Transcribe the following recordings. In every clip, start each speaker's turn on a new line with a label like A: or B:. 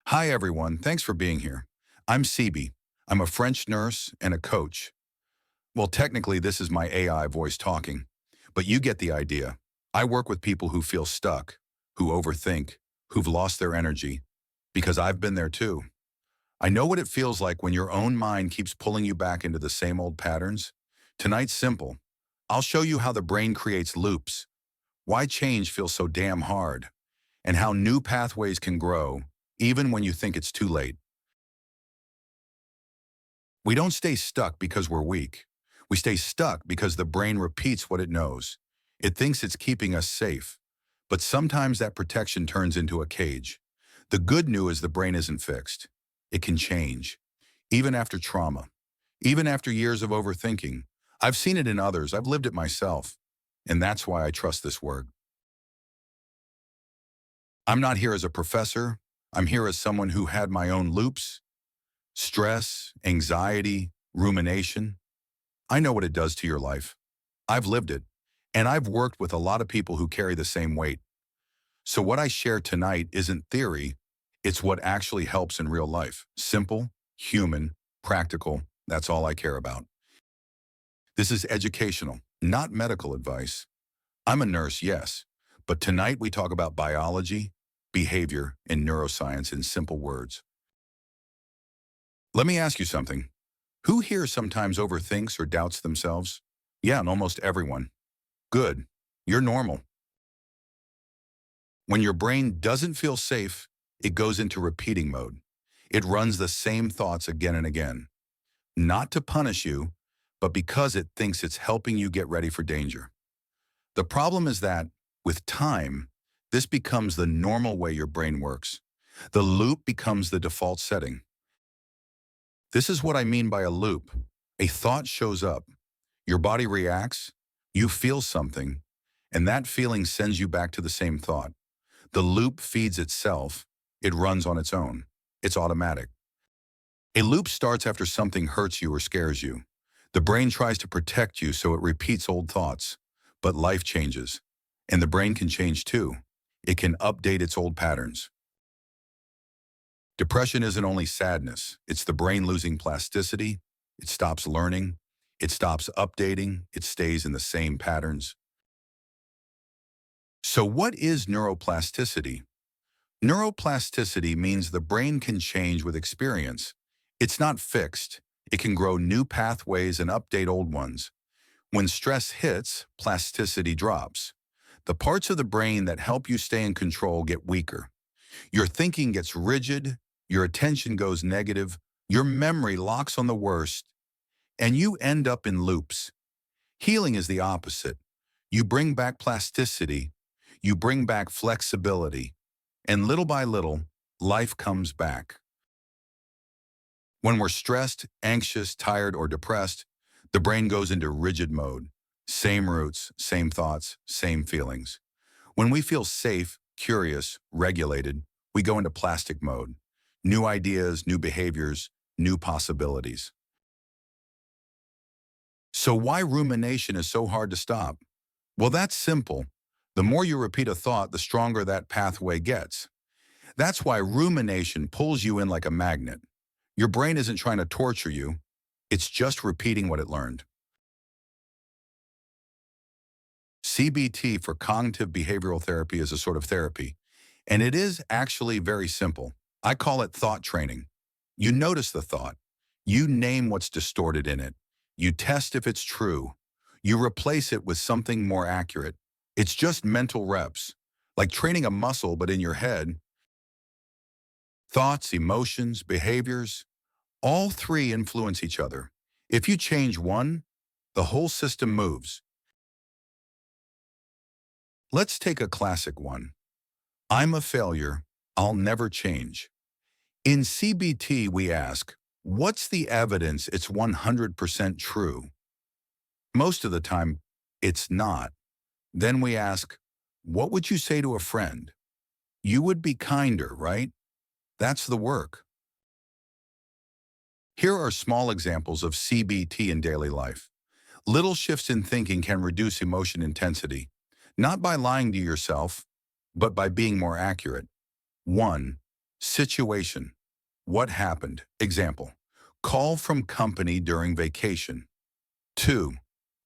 A: Hi, everyone. Thanks for being here. I'm CB. I'm a French nurse and a coach. Well, technically, this is my AI voice talking, but you get the idea. I work with people who feel stuck, who overthink, who've lost their energy, because I've been there too. I know what it feels like when your own mind keeps pulling you back into the same old patterns. Tonight's simple. I'll show you how the brain creates loops, why change feels so damn hard, and how new pathways can grow, even when you think it's too late. We don't stay stuck because we're weak. We stay stuck because the brain repeats what it knows. It thinks it's keeping us safe. But sometimes that protection turns into a cage. The good news is the brain isn't fixed. It can change. Even after trauma. Even after years of overthinking. I've seen it in others. I've lived it myself. And that's why I trust this work. I'm not here as a professor. I'm here as someone who had my own loops, stress, anxiety, rumination. I know what it does to your life. I've lived it, and I've worked with a lot of people who carry the same weight. So what I share tonight isn't theory, it's what actually helps in real life. Simple, human, practical, that's all I care about. This is educational, not medical advice. I'm a nurse, yes, but tonight we talk about biology, behavior, and neuroscience in simple words. Let me ask you something. Who here sometimes overthinks or doubts themselves? Yeah, and almost everyone. Good. You're normal. When your brain doesn't feel safe, it goes into repeating mode. It runs the same thoughts again and again. Not to punish you, but because it thinks it's helping you get ready for danger. The problem is that, with time, this becomes the normal way your brain works. The loop becomes the default setting. This is what I mean by a loop. A thought shows up. Your body reacts, you feel something, and that feeling sends you back to the same thought. The loop feeds itself. It runs on its own. It's automatic. A loop starts after something hurts you or scares you. The brain tries to protect you, so it repeats old thoughts. But life changes, and the brain can change too. It can update its old patterns. Depression isn't only sadness. It's the brain losing plasticity. It stops learning. It stops updating. It stays in the same patterns. So what is neuroplasticity? Neuroplasticity means the brain can change with experience. It's not fixed. It can grow new pathways and update old ones. When stress hits, plasticity drops. The parts of the brain that help you stay in control get weaker. Your thinking gets rigid, your attention goes negative, your memory locks on the worst, and you end up in loops. Healing is the opposite. You bring back plasticity, you bring back flexibility, and little by little, life comes back. When we're stressed, anxious, tired, or depressed, the brain goes into rigid mode. Same roots, same thoughts, same feelings. When we feel safe, curious, regulated, we go into plastic mode. New ideas, new behaviors, new possibilities. So why rumination is so hard to stop? Well, that's simple. The more you repeat a thought, the stronger that pathway gets. That's why rumination pulls you in like a magnet. Your brain isn't trying to torture you. It's just repeating what it learned. CBT for cognitive behavioral therapy is a sort of therapy, and it is actually very simple. I call it thought training. You notice the thought. You name what's distorted in it. You test if it's true. You replace it with something more accurate. It's just mental reps, like training a muscle but in your head. Thoughts, emotions, behaviors, all three influence each other. If you change one, the whole system moves. Let's take a classic one. I'm a failure. I'll never change. In CBT, we ask, what's the evidence it's 100% true? Most of the time, it's not. Then we ask, what would you say to a friend? You would be kinder, right? That's the work. Here are small examples of CBT in daily life. Little shifts in thinking can reduce emotion intensity, not by lying to yourself, but by being more accurate. 1. Situation. What happened? Example. Call from company during vacation. 2.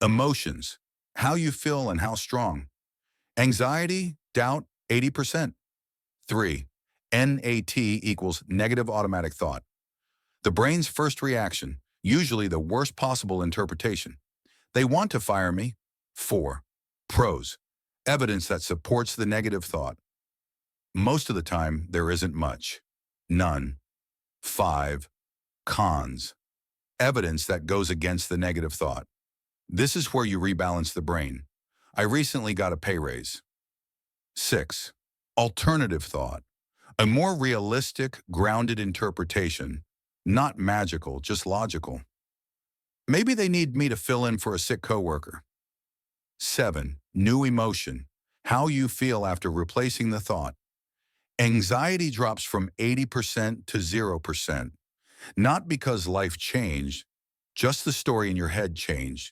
A: Emotions. How you feel and how strong. Anxiety, doubt, 80%. 3. NAT equals negative automatic thought. The brain's first reaction, usually the worst possible interpretation. They want to fire me. 4. Pros. Evidence that supports the negative thought. Most of the time, there isn't much. None. 5. Cons. Evidence that goes against the negative thought. This is where you rebalance the brain. I recently got a pay raise. 6. Alternative thought. A more realistic, grounded interpretation. Not magical, just logical. Maybe they need me to fill in for a sick coworker. 7. New emotion. How you feel after replacing the thought. Anxiety drops from 80% to 0%. Not because life changed, just the story in your head changed.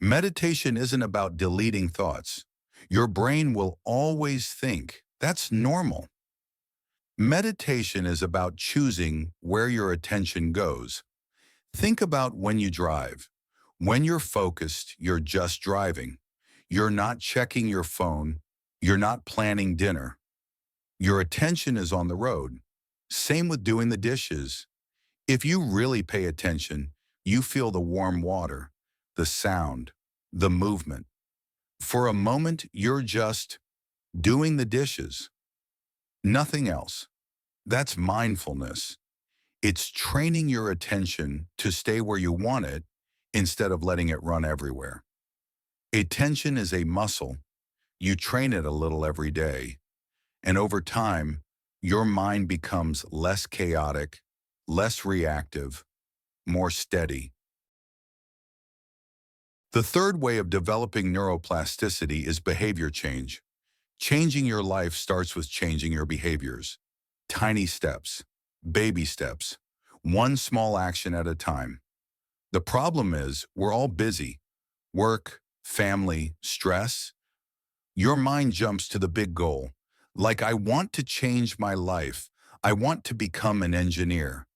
A: Meditation isn't about deleting thoughts. Your brain will always think. That's normal. Meditation is about choosing where your attention goes. Think about when you drive. When you're focused, you're just driving. You're not checking your phone. You're not planning dinner. Your attention is on the road. Same with doing the dishes. If you really pay attention, you feel the warm water, the sound, the movement. For a moment, you're just doing the dishes. Nothing else. That's mindfulness. It's training your attention to stay where you want it instead of letting it run everywhere. Attention is a muscle. You train it a little every day. And over time, your mind becomes less chaotic, less reactive, more steady. The third way of developing neuroplasticity is behavior change. Changing your life starts with changing your behaviors. Tiny steps, baby steps, one small action at a time. The problem is we're all busy. Work, family, stress. Your mind jumps to the big goal. Like, I want to change my life. I want to become an engineer.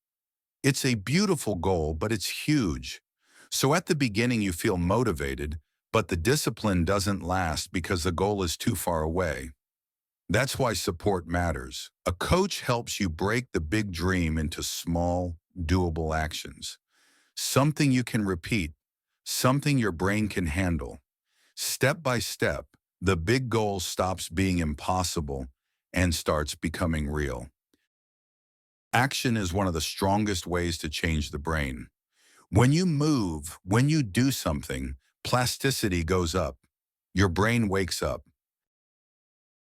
A: It's a beautiful goal, but it's huge. So at the beginning you feel motivated, but the discipline doesn't last because the goal is too far away. That's why support matters. A coach helps you break the big dream into small, doable actions. Something you can repeat, something your brain can handle. Step by step, the big goal stops being impossible and starts becoming real. Action is one of the strongest ways to change the brain. When you move, when you do something, plasticity goes up. Your brain wakes up.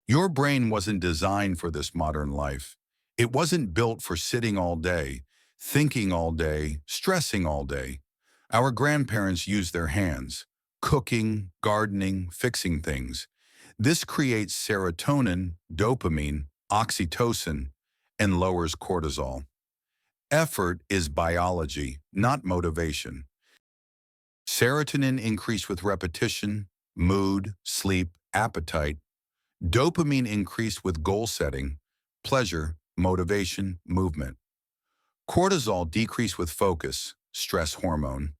A: Your brain wasn't designed for this modern life. It wasn't built for sitting all day, thinking all day, stressing all day. Our grandparents used their hands, cooking, gardening, fixing things. This creates serotonin, dopamine, oxytocin, and lowers cortisol. Effort is biology, not motivation. Serotonin increase with repetition, mood, sleep, appetite. Dopamine increased with goal setting, pleasure, motivation, movement. Cortisol decreased with focus, stress hormone.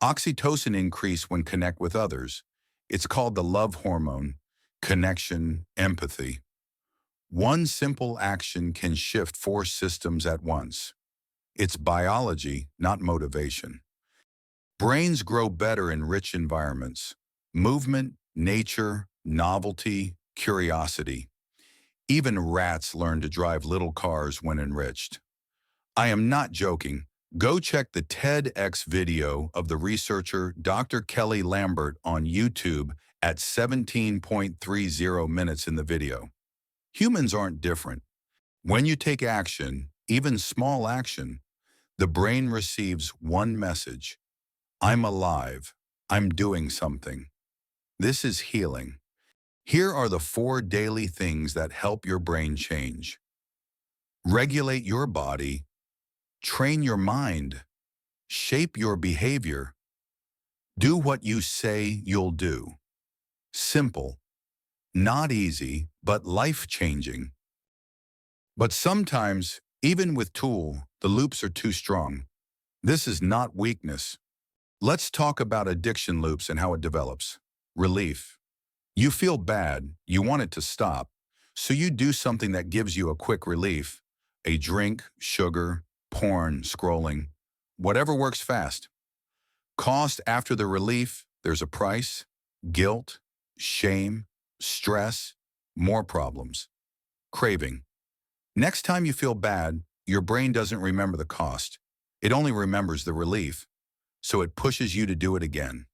A: Oxytocin increased when connect with others. It's called the love hormone, connection, empathy. One simple action can shift 4 systems at once. It's biology, not motivation. Brains grow better in rich environments. Movement, nature, novelty, curiosity. Even rats learn to drive little cars when enriched. I am not joking. Go check the TEDx video of the researcher Dr. Kelly Lambert on YouTube at 17.30 minutes in the video. Humans aren't different. When you take action, even small action, the brain receives one message. I'm alive. I'm doing something. This is healing. Here are the 4 daily things that help your brain change. Regulate your body. Train your mind. Shape your behavior. Do what you say you'll do. Simple. Not easy, but life-changing. But sometimes, even with tool, the loops are too strong. This is not weakness. Let's talk about addiction loops and how it develops. Relief. You feel bad, you want it to stop, so you do something that gives you a quick relief. A drink, sugar, porn, scrolling, whatever works fast. Cost after the relief, there's a price, guilt, shame, stress, more problems. Craving. Next time you feel bad, your brain doesn't remember the cost. It only remembers the relief, so it pushes you to do it again.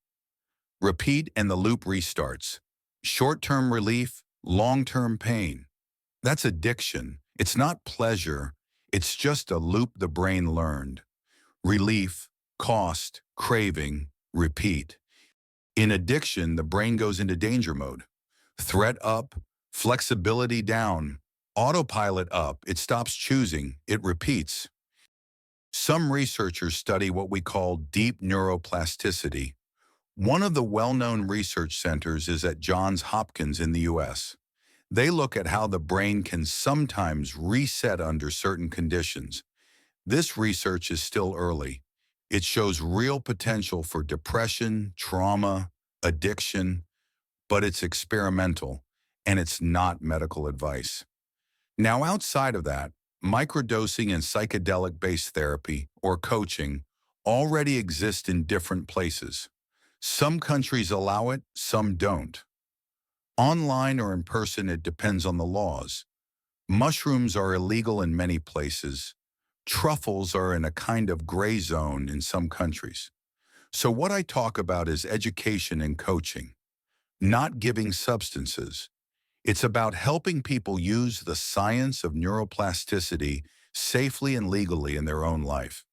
A: Repeat and the loop restarts. Short-term relief, long-term pain. That's addiction. It's not pleasure. It's just a loop the brain learned. Relief, cost, craving, repeat. In addiction, the brain goes into danger mode. Threat up, flexibility down, autopilot up. It stops choosing. It repeats. Some researchers study what we call deep neuroplasticity. One of the well-known research centers is at Johns Hopkins in the US. They look at how the brain can sometimes reset under certain conditions. This research is still early. It shows real potential for depression, trauma, addiction, but it's experimental, and it's not medical advice. Now, outside of that, microdosing and psychedelic-based therapy, or coaching, already exist in different places. Some countries allow it, some don't. Online or in person, it depends on the laws. Mushrooms are illegal in many places. Truffles are in a kind of gray zone in some countries. So what I talk about is education and coaching, not giving substances. It's about helping people use the science of neuroplasticity safely and legally in their own life.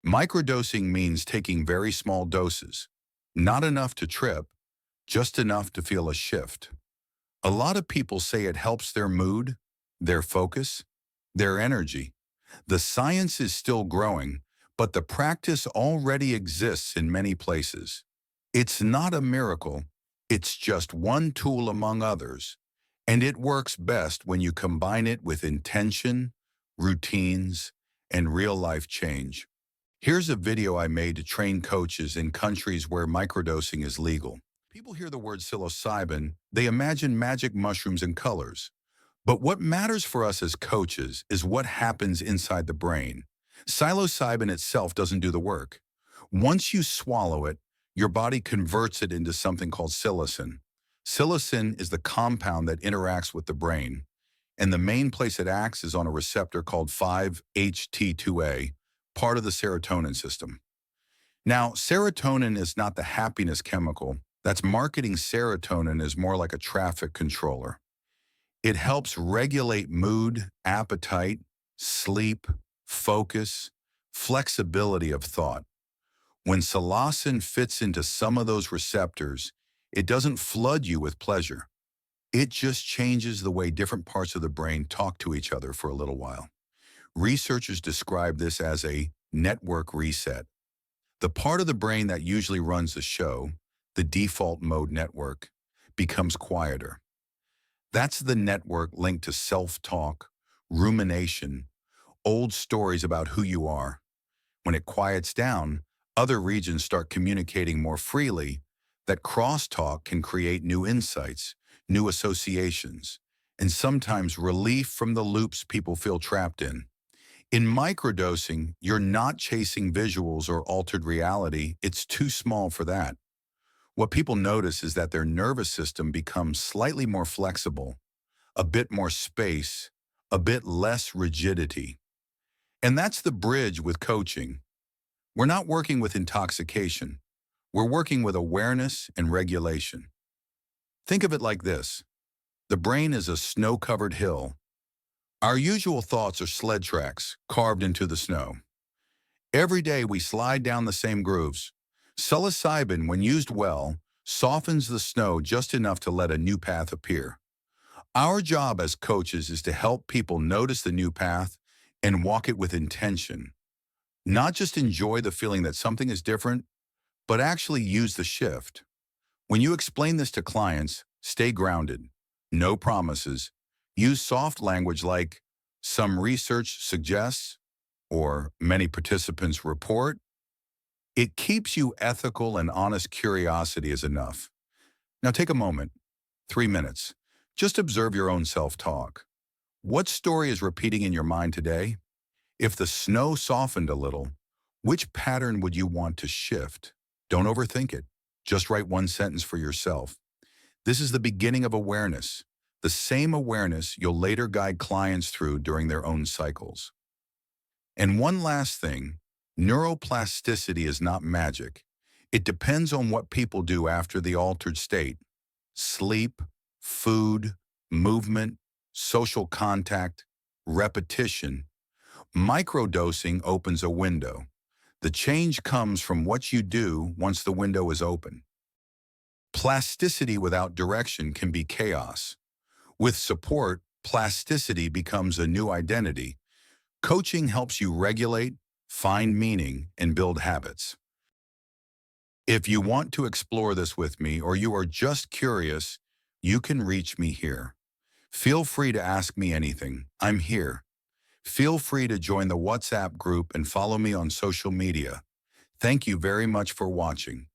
A: Microdosing means taking very small doses, not enough to trip, just enough to feel a shift. A lot of people say it helps their mood, their focus, their energy. The science is still growing, but the practice already exists in many places. It's not a miracle, it's just one tool among others, and it works best when you combine it with intention, routines, and real-life change. Here's a video I made to train coaches in countries where microdosing is legal. People hear the word psilocybin, they imagine magic mushrooms and colors. But what matters for us as coaches is what happens inside the brain. Psilocybin itself doesn't do the work. Once you swallow it, your body converts it into something called psilocin. Psilocin is the compound that interacts with the brain, and the main place it acts is on a receptor called 5-HT2A, part of the serotonin system. Now, serotonin is not the happiness chemical. That's marketing serotonin is more like a traffic controller. It helps regulate mood, appetite, sleep, focus, flexibility of thought. When psilocin fits into some of those receptors, it doesn't flood you with pleasure. It just changes the way different parts of the brain talk to each other for a little while. Researchers describe this as a network reset. The part of the brain that usually runs the show, the default mode network, becomes quieter. That's the network linked to self-talk, rumination, old stories about who you are. When it quiets down, other regions start communicating more freely. That crosstalk can create new insights, new associations, and sometimes relief from the loops people feel trapped in. In microdosing, you're not chasing visuals or altered reality. It's too small for that. What people notice is that their nervous system becomes slightly more flexible, a bit more space, a bit less rigidity. And that's the bridge with coaching. We're not working with intoxication. We're working with awareness and regulation. Think of it like this. The brain is a snow-covered hill. Our usual thoughts are sled tracks carved into the snow. Every day we slide down the same grooves. Psilocybin, when used well, softens the snow just enough to let a new path appear. Our job as coaches is to help people notice the new path and walk it with intention. Not just enjoy the feeling that something is different, but actually use the shift. When you explain this to clients, stay grounded. No promises. Use soft language like, Some research suggests, or many participants report, it keeps you ethical and honest curiosity is enough. Now take a moment, 3 minutes. Just observe your own self-talk. What story is repeating in your mind today? If the snow softened a little, which pattern would you want to shift? Don't overthink it. Just write one sentence for yourself. This is the beginning of awareness, the same awareness you'll later guide clients through during their own cycles. And one last thing, neuroplasticity is not magic. It depends on what people do after the altered state. Sleep, food, movement, social contact, repetition. Microdosing opens a window. The change comes from what you do once the window is open. Plasticity without direction can be chaos. With support, plasticity becomes a new identity. Coaching helps you regulate, find meaning, and build habits. If you want to explore this with me or you are just curious, you can reach me here. Feel free to ask me anything. I'm here. Feel free to join the WhatsApp group and follow me on social media. Thank you very much for watching.